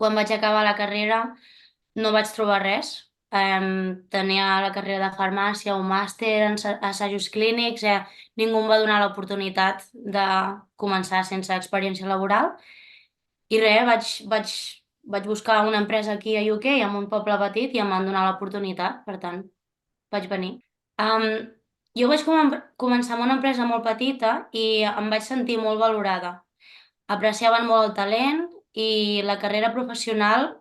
quan vaig acabar la carrera no vaig trobar res. Tenia la carrera de farmàcia, un màster en assajos clínics, ningú em va donar l'oportunitat de començar sense experiència laboral. I res, vaig buscar una empresa aquí a UK, en un poble petit, i em van donar l'oportunitat, per tant, vaig venir. Um, jo vaig començar amb una empresa molt petita i em vaig sentir molt valorada. Apreciaven molt el talent i la carrera professional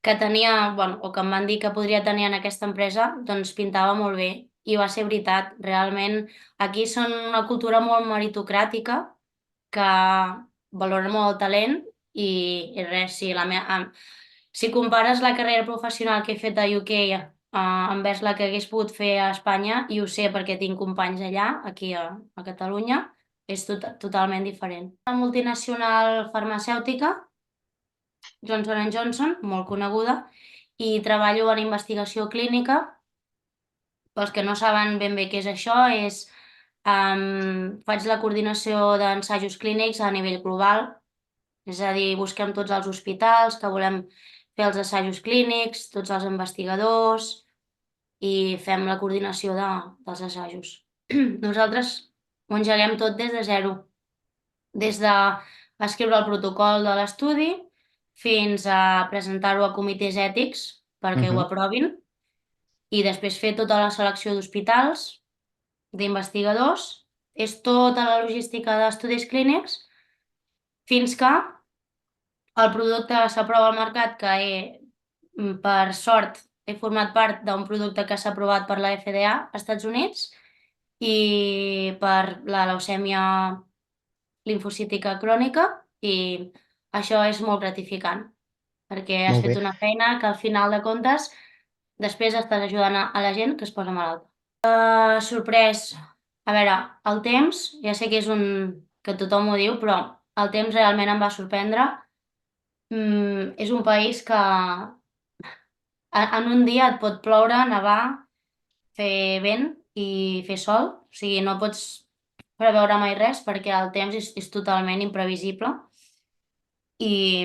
que tenia, bueno, o que em van dir que podria tenir en aquesta empresa, doncs pintava molt bé. I va ser veritat. Realment, aquí són una cultura molt meritocràtica que valoren molt el talent i res, sí, si compares la carrera professional que he fet a UK envers la que hagués pogut fer a Espanya, i ho sé perquè tinc companys allà, aquí a Catalunya, és totalment diferent. Una multinacional farmacèutica, Johnson & Johnson, molt coneguda, i treballo en investigació clínica. Pels que no saben ben bé què és això, faig la coordinació d'ensajos clínics a nivell global, és a dir, busquem tots els hospitals que volem fer els assajos clínics, tots els investigadors, i fem la coordinació dels assajos. Nosaltres ho engeguem tot des de zero, des de escriure el protocol de l'estudi fins a presentar-ho a comitès ètics perquè ho aprovin, i després fer tota la selecció d'hospitals, d'investigadors, és tota la logística d'estudis clínics, fins que el producte s'aprova al mercat, per sort, he format part d'un producte que s'ha aprovat per la FDA als Estats Units i per la leucèmia limfocítica crònica, i això és molt gratificant, perquè has Molt fet bé. una feina que al final de comptes després estàs ajudant a la gent que es posa malalta. Sorprès. A veure, el temps, ja sé que que tothom ho diu, però el temps realment em va sorprendre. És un país que en un dia et pot ploure, nevar, fer vent i fer sol. O sigui, no pots preveure mai res perquè el temps és totalment imprevisible i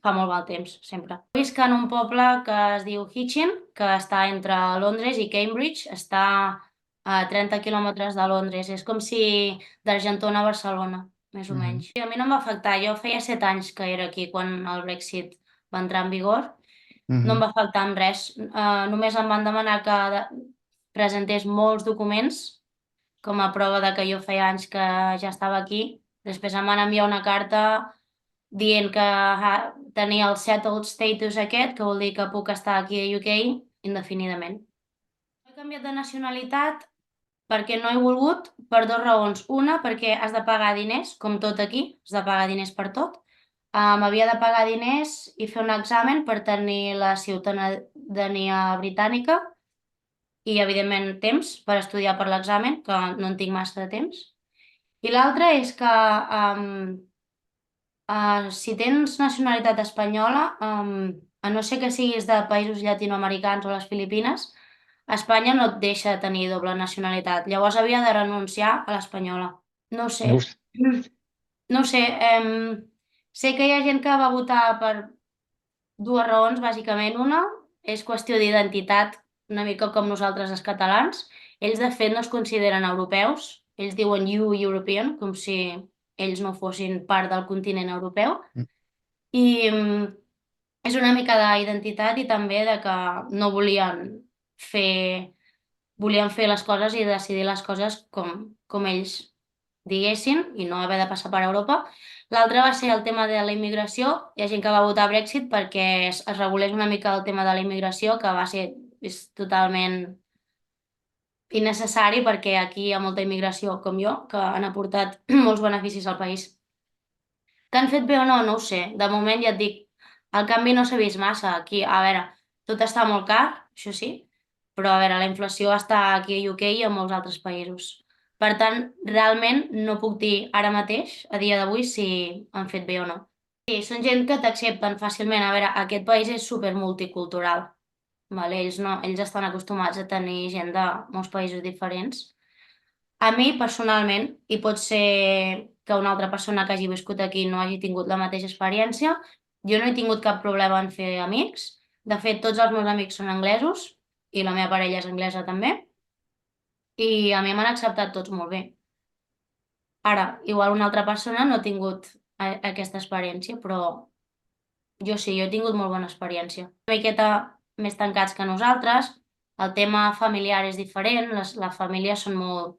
fa molt mal temps, sempre. Visc en un poble que es diu Hitchin, que està entre Londres i Cambridge. Està a 30 quilòmetres de Londres. És com si d'Argentona a Barcelona, més o menys. I a mi no em va afectar. Jo feia 7 anys que era aquí quan el Brexit va entrar en vigor. No em va afectar en res. Només em van demanar que presentés molts documents com a prova de que jo feia anys que ja estava aquí. Després em van enviar una carta dient que tenia el settled status aquest, que vol dir que puc estar aquí a UK indefinidament. He canviat de nacionalitat perquè no he volgut, per 2 raons. Una, perquè has de pagar diners, com tot aquí, has de pagar diners per tot. M'havia de pagar diners i fer un examen per tenir la ciutadania britànica i, evidentment, temps per estudiar per l'examen, que no en tinc massa de temps. I l'altra és que si tens nacionalitat espanyola, a no ser que siguis de països llatinoamericans o les Filipines, Espanya no et deixa tenir doble nacionalitat. Llavors havia de renunciar a l'espanyola. No ho sé. No us- No ho sé. Sé que hi ha gent que va votar per 2 raons, bàsicament. Una és qüestió d'identitat, una mica com nosaltres els catalans. Ells, de fet, no es consideren europeus. Ells diuen you European, com si ells no fossin part del continent europeu. I és una mica d'identitat i també de que no volien fer les coses i decidir les coses com ells diguessin i no haver de passar per Europa. L'altre va ser el tema de la immigració. Hi ha gent que va votar Brexit perquè es regulés una mica el tema de la immigració, que és totalment innecessari perquè aquí hi ha molta immigració com jo, que han aportat molts beneficis al país. Que han fet bé o no, no ho sé. De moment ja et dic, el canvi no s'ha vist massa aquí. A veure, tot està molt car, això sí, però a veure, la inflació està aquí a UK i a molts altres països. Per tant, realment no puc dir ara mateix, a dia d'avui, si han fet bé o no. Sí, són gent que t'accepten fàcilment. A veure, aquest país és super multicultural. Vale? Ells estan acostumats a tenir gent de molts països diferents. A mi, personalment, i pot ser que una altra persona que hagi viscut aquí no hagi tingut la mateixa experiència. Jo no he tingut cap problema en fer amics. De fet, tots els meus amics són anglesos i la meva parella és anglesa també. I a mi m'han acceptat tots molt bé. Ara, igual una altra persona no ha tingut aquesta experiència, però jo he tingut molt bona experiència. Una miqueta més tancats que nosaltres, el tema familiar és diferent, les famílies són molt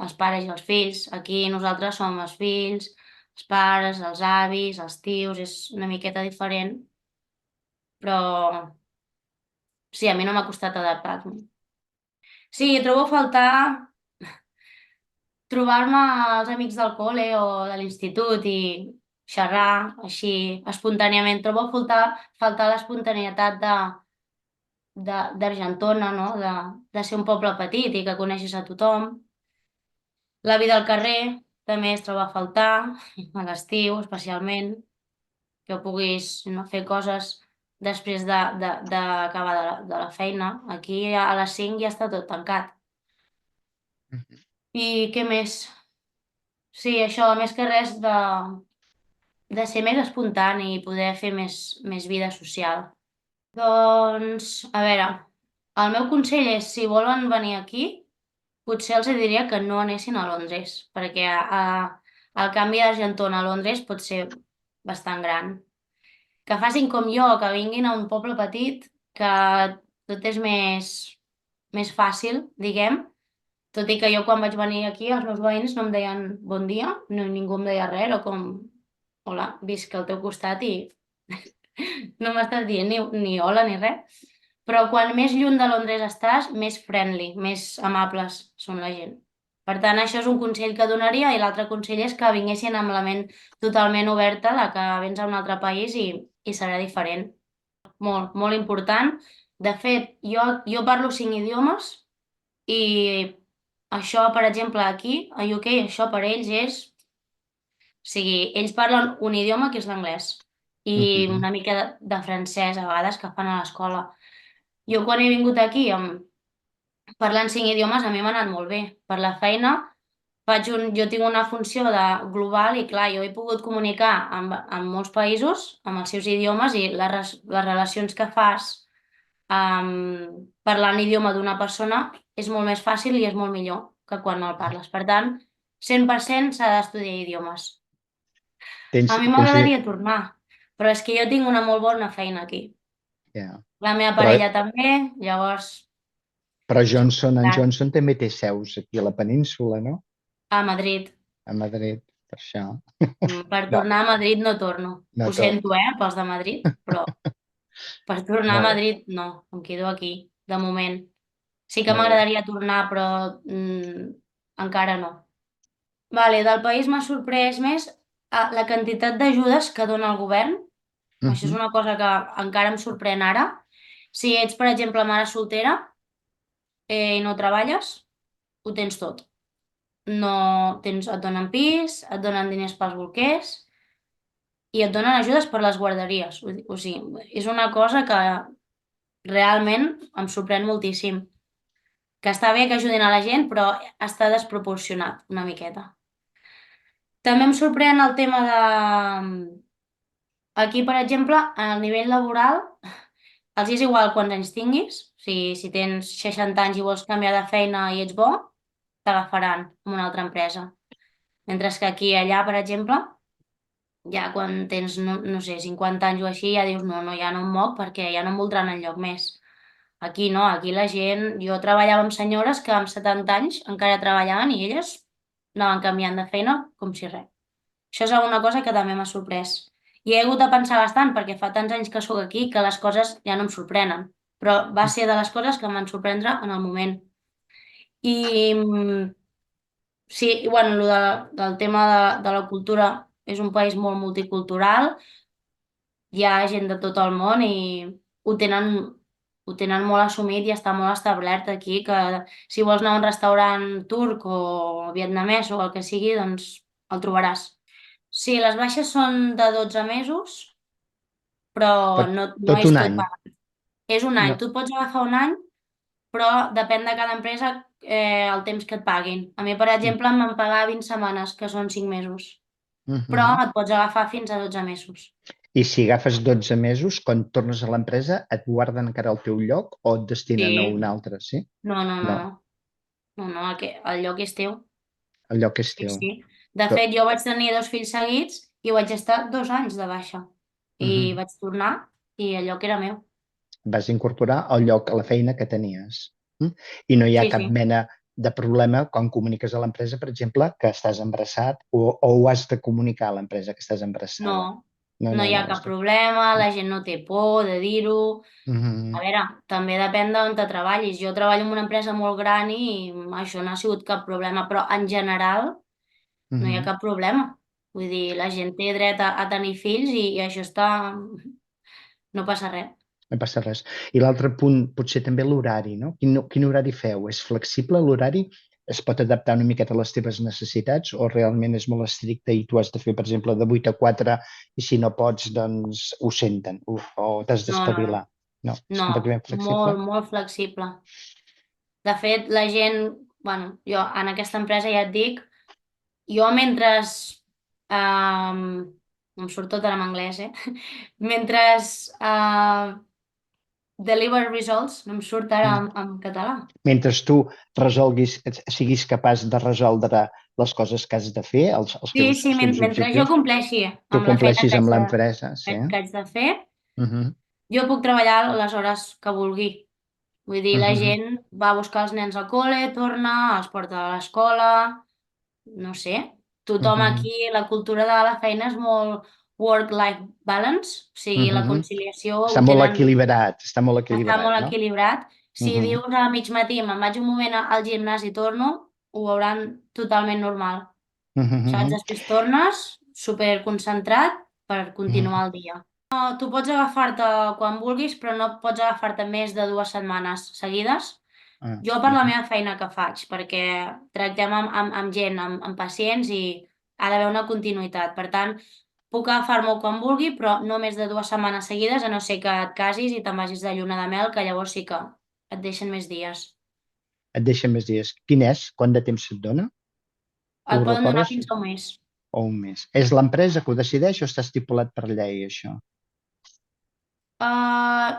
els pares i els fills. Aquí nosaltres som els fills, els pares, els avis, els tios, és una miqueta diferent, però sí, a mi no m'ha costat adaptar-me. Sí, trobo a faltar trobar-me els amics del col·le o de l'institut i xerrar així espontàniament. Trobo a faltar l'espontaneïtat d'Argentona, no? De ser un poble petit i que coneixes a tothom. La vida al carrer també es troba a faltar, a l'estiu especialment, que puguis no, fer coses després d'acabar de la feina. Aquí a les 5 ja està tot tancat. Mhm. I què més? Sí, això, més que res de ser més espontani i poder fer més vida social. Doncs, a veure, el meu consell és, si volen venir aquí, potser els diria que no anessin a Londres, perquè el canvi d'Argentona a Londres pot ser bastant gran. Que facin com jo, que vinguin a un poble petit, que tot és més fàcil, diguem, tot i que jo quan vaig venir aquí els meus veïns no em deien bon dia, no, ningú em deia res, era com, hola, visc al teu costat i no m'estàs dient ni hola ni res. Però quan més lluny de Londres estàs, més friendly, més amables són la gent. Per tant, això és un consell que donaria i l'altre consell és que vinguessin amb la ment totalment oberta de que vens a un altre país i serà diferent. Molt, molt important. De fet, jo parlo 5 idiomes i això, per exemple, aquí, a UK, això per ells és... O sigui, ells parlen un idioma que és l'anglès i Mhm. una mica de francès a vegades que fan a l'escola. Jo quan he vingut aquí parlant 5 idiomes a mi m'ha anat molt bé. Per la feina jo tinc una funció de global i clar, jo he pogut comunicar amb molts països, amb els seus idiomes i les relacions que fas parlant l'idioma d'una persona és molt més fàcil i és molt millor que quan no el parles. Per tant, 100% s'ha d'estudiar idiomes. A mi Consider... m'agradaria tornar, però és que jo tinc una molt bona feina aquí. yeah. La meva Però, parella també, llavors però és complicat. Johnson també té seus aquí a la península, no? A Madrid. A Madrid, per això. Per No, tornar a Madrid no torno. no Ho sento, torna. pels de Madrid, però per tornar a Molt bé, Madrid no, em quedo aquí, de moment. Sí que molt bé. m'agradaria tornar, però encara no. Vale, del país m'ha sorprès més la quantitat d'ajudes que dona el govern. Això és Mhm. una cosa que encara em sorprèn ara. Si ets, per exemple, mare soltera i no treballes, ho tens tot. No et donen pis, et donen diners pels bolquers i et donen ajudes per les guarderies. O sigui, és una cosa que realment em sorprèn moltíssim. Que està bé que ajudin a la gent, però està desproporcionat una miqueta. També em sorprèn el tema de... Aquí, per exemple, al nivell laboral, els és igual quants anys tinguis. Si tens 60 anys i vols canviar de feina i ets bo, t'agafaran en una altra empresa. Mentre que aquí i allà, per exemple, ja quan tens, no sé, 50 anys o així, ja dius, no, ja no em moc perquè ja no em voldran enlloc més. Aquí no, aquí la gent... Jo treballava amb senyores que amb 70 anys encara treballaven i elles anaven canviant de feina com si res. Això és una cosa que també m'ha sorprès. I he hagut de pensar bastant perquè fa tants anys que sóc aquí que les coses ja no em sorprenen. Però va ser de les coses que em van sorprendre en el moment. I sí, i bueno, del tema de la cultura és un país molt multicultural, hi ha gent de tot el món i ho tenen, ho tenen molt assumit i està molt establert aquí, que si vols anar a un restaurant turc o vietnamès o el que sigui, doncs el trobaràs. Sí, les baixes són de 12 mesos, però Tot, no tot és un tot any. pagat. És un any. No. Tu pots agafar un any, però depèn de cada empresa el temps que et paguin. A mi, per exemple, em van pagar 20 setmanes, que són 5 mesos. però Mhm. et pots agafar fins a 12 mesos. I si agafes 12 mesos, quan tornes a l'empresa, et guarden encara el teu lloc o et destinen a Sí, un altre, sí? no, no, no, No, no, no, no, el lloc és teu. el lloc és Sí, teu. sí. De Però, fet, jo vaig tenir 2 fills seguits i vaig estar 2 anys de baixa. I mhm, vaig tornar i el lloc era meu. vas incorporar el lloc a la feina que tenies. Mm? I no hi ha Sí, cap sí. mena de problema quan comuniques a l'empresa, per exemple, que estàs embarassat o ho has de comunicar a l'empresa que estàs embarassada. No, No, no no, hi ha no. cap problema, la gent no té por de dir-ho. A Mhm, veure, també depèn d'on te treballis. Jo treballo en una empresa molt gran i això no ha sigut cap problema, però en general no hi ha mhm. cap problema. Vull dir, la gent té dret a tenir fills i això està... No passa res. No passa res. I l'altre punt, potser també l'horari, no? Quin horari feu? És flexible l'horari? Es pot adaptar una miqueta a les teves necessitats o realment és molt estricte i tu has de fer, per exemple, de 8 a 4 i si no pots, doncs ho senten o t'has No, no, no. d'espavilar? No, és No, completament flexible? molt, molt flexible. De fet, la gent, bueno, jo en aquesta empresa ja et dic, jo mentre, em surt tot en anglès, mentre deliver results, no em surt ara Mm. en català. Mentre tu resolguis, siguis capaç de resoldre les coses que has de fer, els Sí, teus, sí, els teus mentre jo objectius, compleixi tu amb la feina compleixis amb l'empresa, sí? que haig de fer, Mhm, jo puc treballar les hores que vulgui. Vull dir, la mhm, gent va a buscar els nens al col·le, torna, els porta a l'escola, no sé. Tothom mhm, aquí, la cultura de la feina és molt work-life balance, o sigui, la mhm. conciliació ho Està molt tenen, equilibrat, està molt està equilibrat, molt no? equilibrat. Si Mhm, dius a mig matí me'n vaig un moment al gimnàs i torno, ho veuran totalment normal. mhm, Saps? mhm, Després tornes super concentrat per mhm. continuar el dia. No, tu pots agafar-te quan vulguis, però no pots agafar-te més de 2 setmanes seguides. Ah, Jo per la mhm. meva feina que faig, perquè tractem amb gent, amb pacients i ha d'haver una continuïtat. Per tant, puc agafar-m'ho quan vulgui, però no més de 2 setmanes seguides, a no ser que et casis i te'n vagis de lluna de mel, que llavors sí que et deixen més dies. Et deixen més dies. Quin és? Quant de temps se't dona? Tu Et ho poden donar recordes? fins a un mes. O un mes. És l'empresa que ho decideix o està estipulat per llei, això?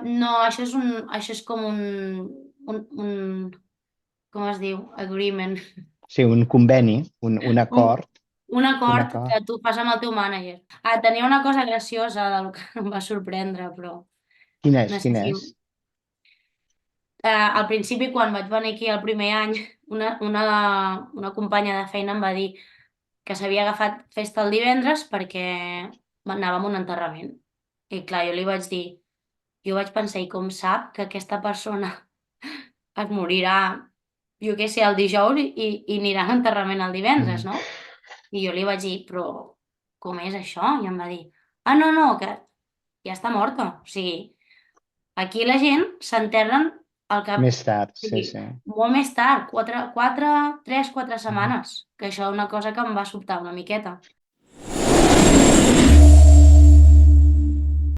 No, això és com un, com es diu? Agreement. Sí, un conveni, un Un, acord, un un acord acord. que tu fas amb el teu mànager. Tenia una cosa graciosa del que em va sorprendre, però Quin és? no sé Quin si... és? Al principi, quan vaig venir aquí el primer any, una companya de feina em va dir que s'havia agafat festa el divendres perquè anàvem a un enterrament. I clar, jo li vaig dir, jo vaig pensar, i com sap que aquesta persona es morirà, jo què sé, el dijous i anirà a l'enterrament el divendres, Mhm. no? I jo li vaig dir, però com és això? I em va dir, no, no, que ja està morta. O sigui, aquí la gent s'enterren al cap, Més tard, o sí, sigui, sí. molt més tard, 3, 4 Mhm. setmanes, que això és una cosa que em va sobtar una miqueta.